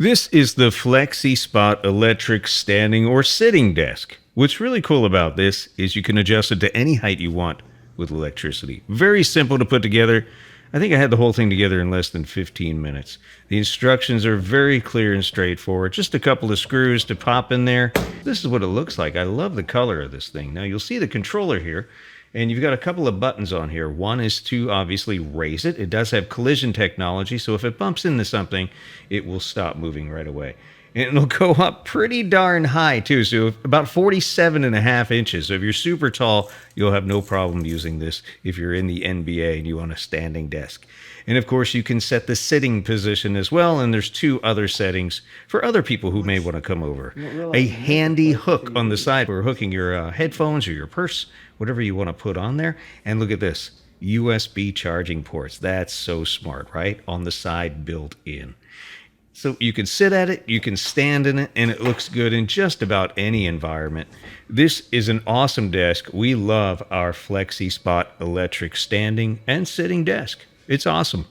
This is the FLEXISPOT electric standing or sitting desk. What's really cool about this is you can adjust it to any height you want with electricity. Very simple to put together. I think I had the whole thing together in less than 15 minutes. The instructions are very clear and straightforward. Just a couple of screws to pop in there. This is what it looks like. I love the color of this thing. Now you'll see the controller here. And you've got a couple of buttons on here. One is to obviously raise it. It does have collision technology, so if it bumps into something, it will stop moving right away. And it'll go up pretty darn high, too, so about 47.5 inches. So if you're super tall, you'll have no problem using this if you're in the NBA and you want a standing desk. And of course, you can set the sitting position as well, and there's two other settings for other people who may want to come over. A handy hook on the side for hooking your headphones or your purse, whatever you want to put on there. And look at this, USB charging ports. That's so smart, right? On the side, built in. So you can sit at it, you can stand in it, and it looks good in just about any environment. This is an awesome desk. We love our FLEXISPOT electric standing and sitting desk. It's awesome.